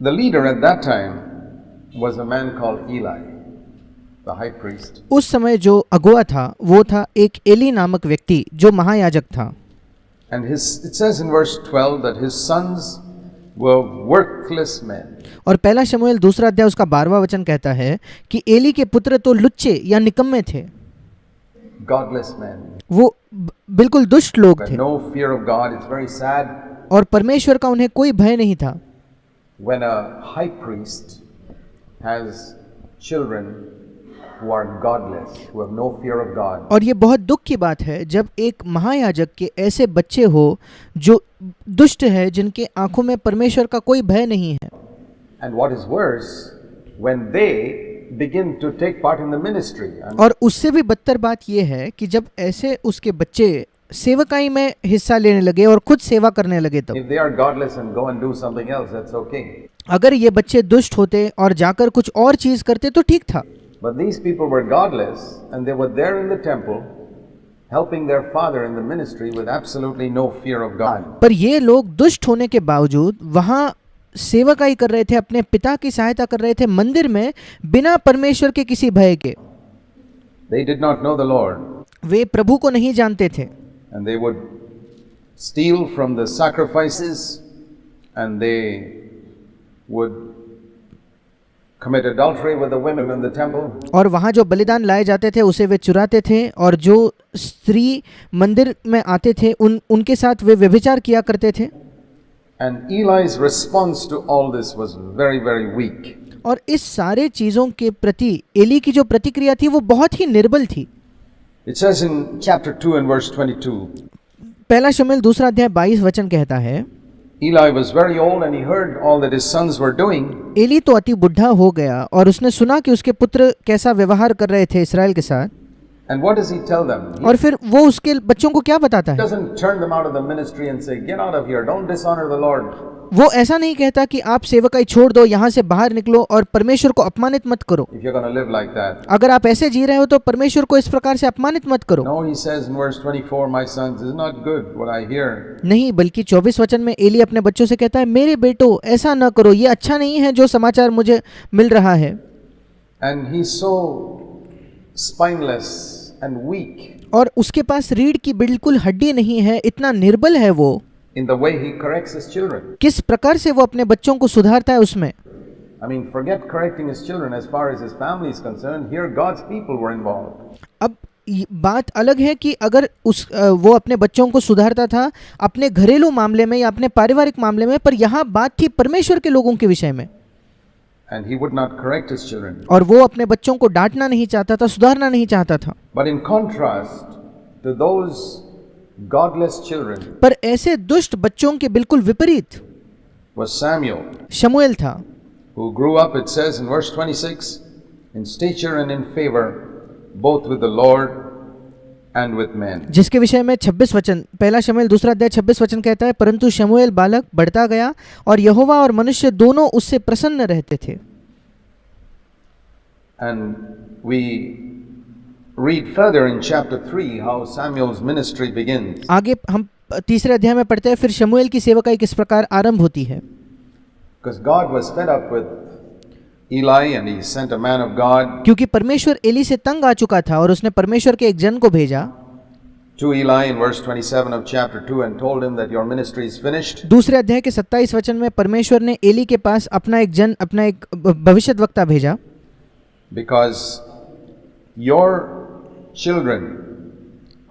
The leader at that time was a man called Eli, the high priest. उस समय जो अगुआ था वो था एक एली नामक व्यक्ति जो महायाजक था। And it says in verse 12 that his sons were worthless men. और पहला शमूएल 2 अध्याय उसका 12वां वचन कहता है कि एली के पुत्र तो लुच्चे या निकम्मे थे, Godless men. वो बिल्कुल दुष्ट लोग थे No fear of God. It's very sad और परमेश्वर का उन्हें कोई भय नहीं था। when a high priest has children who are godless, who have no fear of God. और ये बहुत दुख की बात है जब एक महायाजक के ऐसे बच्चे हो जो दुष्ट है, जिनके आंखों में परमेश्वर का कोई भय नहीं है। And what is worse, when they begin to take part in the ministry. और उससे भी बदतर बात ये है कि जब ऐसे उसके बच्चे सेवकाई में हिस्सा लेने लगे और खुद सेवा करने लगे तब। If they are godless and go and do something else, that's okay. अगर ये बच्चे दुष्ट होते और जाकर कुछ और चीज करते तो ठीक था। But these people were godless and they were there in the temple helping their father in the ministry with absolutely no fear of God. पर ये लोग दुष्ट होने के बावजूद वहाँ सेवकाई कर रहे थे, अपने पिता की सहायता कर रहे थे मंदिर में बिना परमेश्वर के किसी भय के। They did not know the Lord. वे प्रभु को नहीं जानते थे And they would steal from the sacrifices and they would commit adultery with the women in the temple. और वहाँ जो बलिदान लाए जाते थे उसे वे चुराते थे और जो स्त्री मंदिर में आते थे उनके साथ वे व्यभिचार किया करते थे। And Eli's response to all this was very, very weak. और इस सारे चीजों के प्रति एली की जो प्रतिक्रिया थी वो बहुत ही निर्बल थी। It says in chapter 2 and verse 22. पहला शमूएल 2 अध्याय 22 वचन कहता है, Eli was very old and he heard all that his sons were doing. Eli तो अति बुढ़ा हो गया और उसने सुना कि उसके पुत्र कैसा व्यवहार कर रहे थे इस्राएल के साथ। And what does he tell them? और फिर वो उसके बच्चों को क्या बताता He है? doesn't turn them out of the ministry and say, "Get out of here, don't dishonor the Lord." वो ऐसा नहीं कहता कि आप सेवकाई छोड़ दो, यहाँ से बाहर निकलो और परमेश्वर को अपमानित मत करो। If you're going to live like that. अगर आप ऐसे जी रहे हो तो परमेश्वर को इस प्रकार से अपमानित मत करो। No, he says in verse 24, "My sons, is not good what I hear." नहीं, बल्कि 24 वचन में एली अपने बच्चों से कहता है, मेरे बेटो ऐसा न करो, ये अच्छा नहीं है जो समाचार मुझे मिल रहा है। And he's so spineless and weak और उसके पास रीढ़ की बिल्कुल हड्डी नहीं है, इतना निर्बल है वो। in the way he corrects his children. किस प्रकार से वो अपने बच्चों को सुधारता है उसमें। I mean, forget correcting his children as far as his family is concerned. Here God's people were involved. अब बात अलग है कि अगर वो अपने बच्चों को सुधारता था अपने घरेलू मामले में या अपने पारिवारिक मामले में, पर यहाँ बात थी परमेश्वर के लोगों के विषय में। And he would not correct his children. और वो अपने बच्चों को डांटना नहीं चाहता था, सुधारना नहीं चाहता था। But in contrast to those godless children पर ऐसे दुष्ट बच्चों के बिल्कुल विपरीत was Samuel, शमूएल था, who grew up, it says in verse 26, in stature and in favor, both with the Lord and with men. जिसके विषय में 26 वचन, पहला शमूएल 2 अध्याय 26 वचन कहता है, परंतु शमूएल बालक बढ़ता गया और यहोवा और मनुष्य दोनों उससे प्रसन्न रहते थे। And we read further in chapter 3 how Samuel's ministry begins. आगे हम 3 अध्याय में पढ़ते हैं फिर शमूएल की सेवकाई किस प्रकार आरंभ होती है। Because God was fed up with Eli and he sent a man of God क्योंकि परमेश्वर एली से तंग आ चुका था और उसने परमेश्वर के एक जन को भेजा to Eli in verse 27 of chapter 2 and told him that your ministry is finished. 2 अध्याय के 27 वचन में परमेश्वर ने एली के पास अपना एक भविष्यद्वक्ता भेजा। Because your children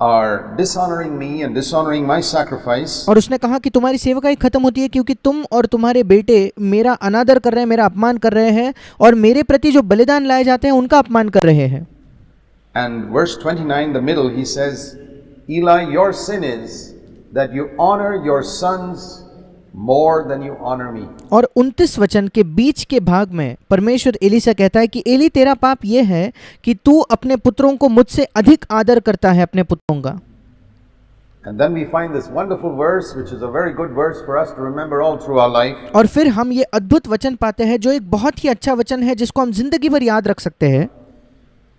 are dishonoring me and dishonoring my sacrifice. और उसने कहा कि तुम्हारी सेवकाई खत्म होती है क्योंकि तुम और तुम्हारे बेटे मेरा अनादर कर रहे हैं, मेरा अपमान कर रहे हैं और मेरे प्रति जो बलिदान लाए जाते हैं उनका अपमान कर रहे हैं। And verse 29, the middle, he says, Eli, your sin is that you honor your sons more than you honor me. और 29 वचन के बीच के भाग में परमेश्वर एली से कहता है कि एली तेरा पाप ये है कि तू अपने पुत्रों को मुझसे अधिक आदर करता है अपने पुत्रों का। And then we find this wonderful verse which is a very good verse for us to remember all through our life. और फिर हम ये अद्भुत वचन पाते हैं जो एक बहुत ही अच्छा वचन है जिसको हम जिंदगी भर याद रख सकते हैं।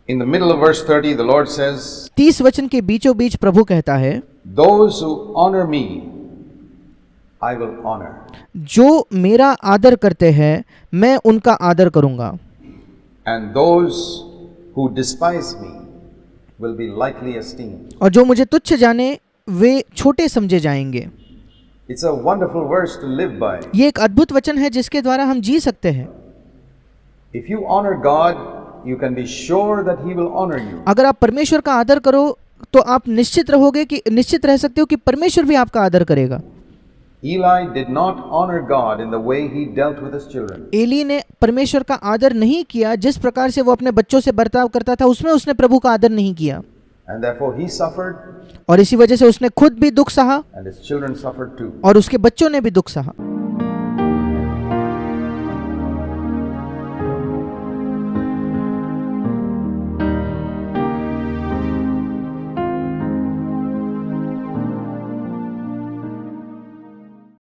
In the middle of verse 30 the Lord says, 30 वचन के बीचों बीच प्रभु कहता है, those who honor me I will honor. जो मेरा आदर करते हैं मैं उनका आदर करूंगा, And those who despise me will be lightly esteemed. और जो मुझे तुच्छ जाने वे छोटे समझे जाएंगे। It's a wonderful verse to live by. ये एक अद्भुत वचन है जिसके द्वारा हम जी सकते हैं। If you honor God, you can be sure that He will honor you. अगर आप परमेश्वर का आदर करो तो आप निश्चित रह सकते हो कि परमेश्वर भी आपका आदर करेगा। Eli did not honor God in the way he dealt with his children. Eli ने परमेश्वर का आदर नहीं किया, जिस प्रकार से वो अपने बच्चों से बर्ताव करता था उसमें उसने प्रभु का आदर नहीं किया, And therefore he suffered और इसी वजह से उसने खुद भी दुख सहा and his children suffered too. और उसके बच्चों ने भी दुख सहा।